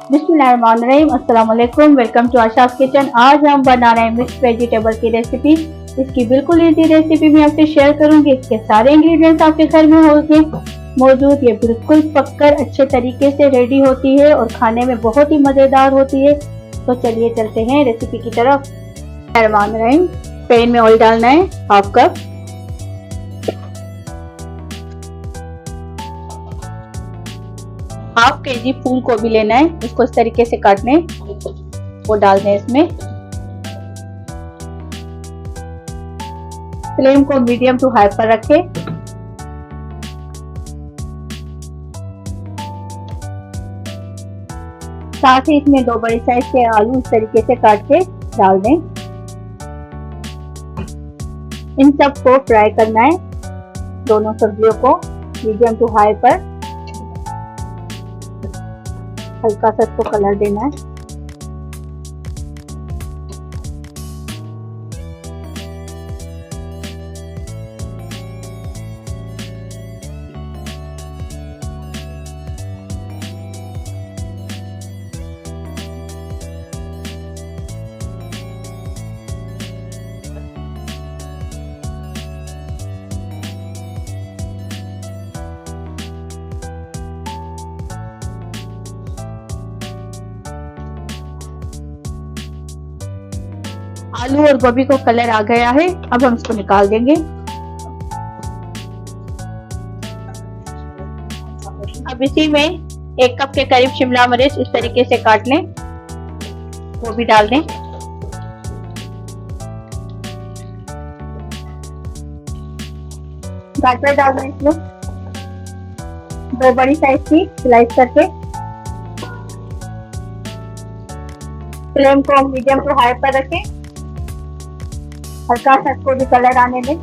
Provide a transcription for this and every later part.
बिस्मिल्लाहिर्रहमानिर्रहीम, अस्सलाम वालेकुम। Welcome to Asha's kitchen. आज हम बना रहे हैं मिक्स वेजिटेबल की रेसिपी। इसकी बिल्कुल इजी रेसिपी मैं आपसे शेयर करूंगी। इसके सारे इंग्रेडिएंट्स आपके घर में होंगे मौजूद। ये बिल्कुल पककर अच्छे तरीके से रेडी होती है और खाने में बहुत ही मज़ेदार होती है। तो चलिए चलते हैं रेसिपी की तरफ। बिस्मिल्लाहिर्रहमानिर्रहीम। पैन में ऑयल डालना है हाफ कप। हाफ केजी फूल गोभी लेना है, इसको इस तरीके से काटने, वो डालने हैं इसमें। फ्लेम को मीडियम टू हाई पर रखें। साथ ही इसमें 2 बड़ी साइज के आलू इस तरीके से काट के डाल दें। इन सब को फ्राई करना है, दोनों सब्जियों को मीडियम टू हाई पर। हल्का सा इसको कलर देना है। आलू और गोभी को कलर आ गया है, अब हम इसको निकाल देंगे। अब इसी में 1 कप के करीब शिमला मिर्च इस तरीके से काट लें, वो भी डाल दें। गाजर डाल दें इसमें 2 बड़ी साइज की स्लाइस करके। फ्लेम को मीडियम टू हाई पर रखें। हल्का सा इसको भी कलर आने दें।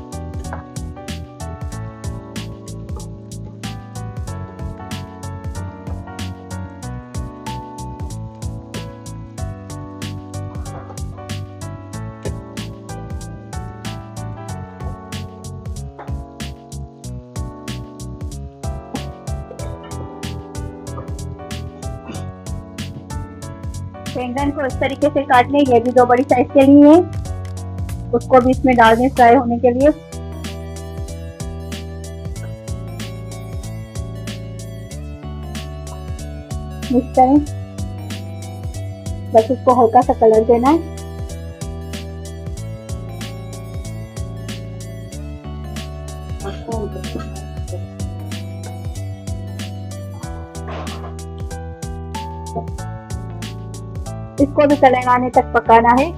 बैंगन को इस तरीके से काटने, ये भी 2 बड़ी साइज के लिए है, उसको भी इसमें डाल दें फ्राई होने के लिए। मिक्स करें, बस इसको हल्का सा कलर देना है। इसको भी कलर आने तक पकाना है।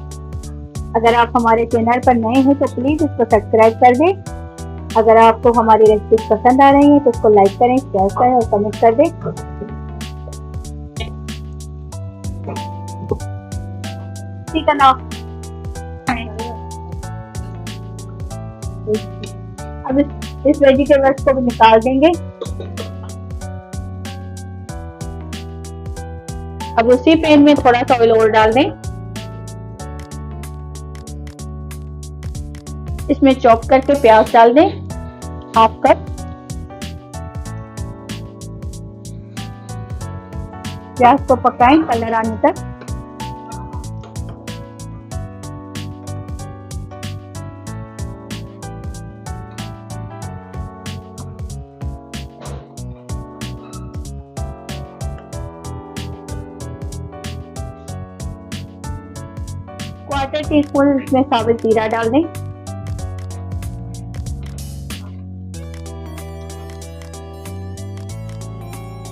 अगर आप हमारे चैनल पर नए हैं तो प्लीज इसको सब्सक्राइब कर दें। अगर आपको हमारी रेसिपी पसंद आ रही है तो इसको लाइक करें, शेयर करें और कमेंट कर दें। ठीक है ना। अब इस वेजिटेबल्स को भी निकाल देंगे। अब उसी पैन में थोड़ा सा ऑयल और डाल दें। इसमें चॉप करके प्याज डाल दें हाफ कप। प्याज को पकाएं कलर आने तक। क्वार्टर टीस्पून इसमें साबुत जीरा डाल दें।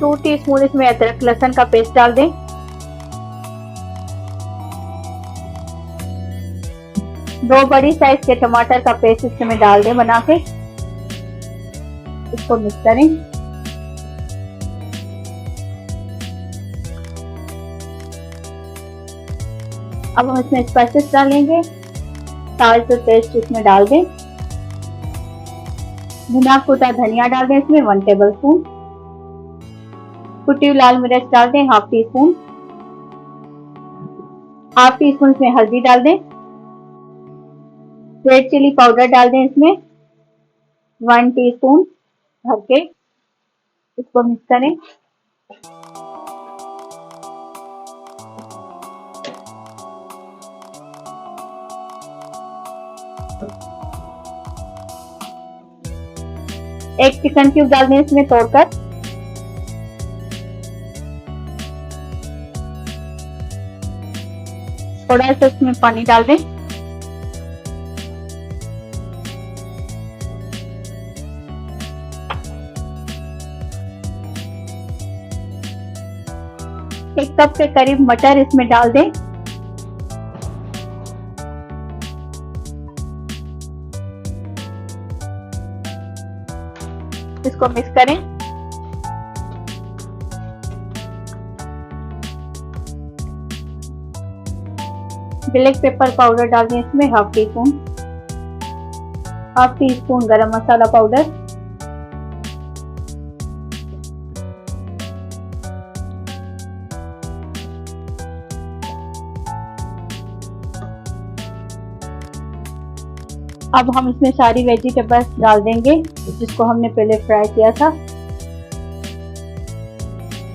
2 टीस्पून इसमें अदरक लहसुन का पेस्ट डाल दें। 2 बड़ी साइज के टमाटर का पेस्ट इसमें डाल दें बना के। इसको मिक्स करें। अब हम इसमें स्पाइसेस डालेंगे। साल्ट और पेस्ट इसमें डाल दें। भुना कुटा धनिया डाल दें इसमें 1 टेबल स्पून। कुटी हुई लाल मिर्च डाल दें half tea spoon. Half tea spoon इसमें हल्दी डाल दें। रेड चिली पाउडर डाल दें इसमें 1 टीस्पून भर के। इसको मिक्स करें। एक चिकन क्यूब डाल दें इसमें तोड़कर। थोड़ा सा इसमें पानी डाल दें। एक कप के करीब मटर इसमें डाल दें। इसको मिक्स करें। ब्लैक पेपर पाउडर डाल दें इसमें हाफ टी स्पून गरम मसाला पाउडर, अब हम इसमें सारी वेजिटेबल्स डाल देंगे जिसको हमने पहले फ्राई किया था,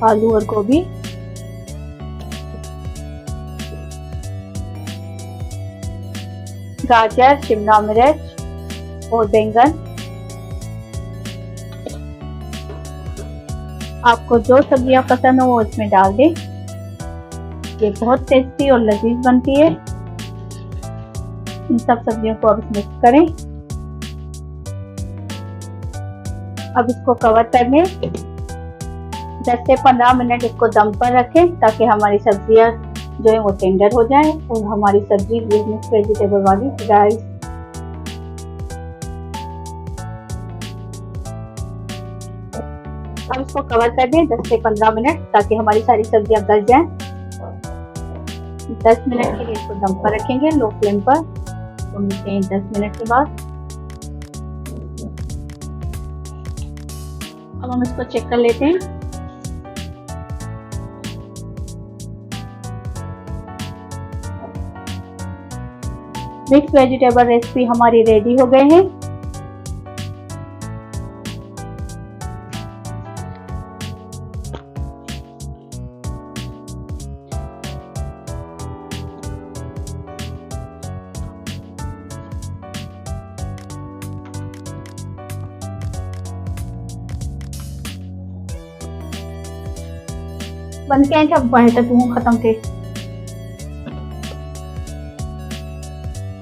आलू और गोभी। गाजर, शिमला मिर्च और बैंगन। आपको जो सब्जियां पसंद हो वो इसमें डाल दें। ये बहुत टेस्टी और लजीज बनती है। इन सब सब्जियों को अब मिक्स करें। अब इसको कवर कर लें। 10 से 15 मिनट इसको दम पर रखें ताकि हमारी सब्जियां जो है वो टेंडर हो जाए और हमारी सब्जी मिक्स वेजिटेबल वाली राइस अब इसको कवर कर दें 10 से 15 मिनट ताकि हमारी सारी सब्जियां गल जाएं। 10 मिनट के लिए इसको दम पर रखेंगे लो फ्लेम पर। तो मिलते हैं 10 मिनट के बाद। अब हम इसको चेक कर लेते हैं। मिक्स वेजिटेबल रेसिपी हमारी रेडी हो गए हैं। बन के जब बने तो तू खत्म थे।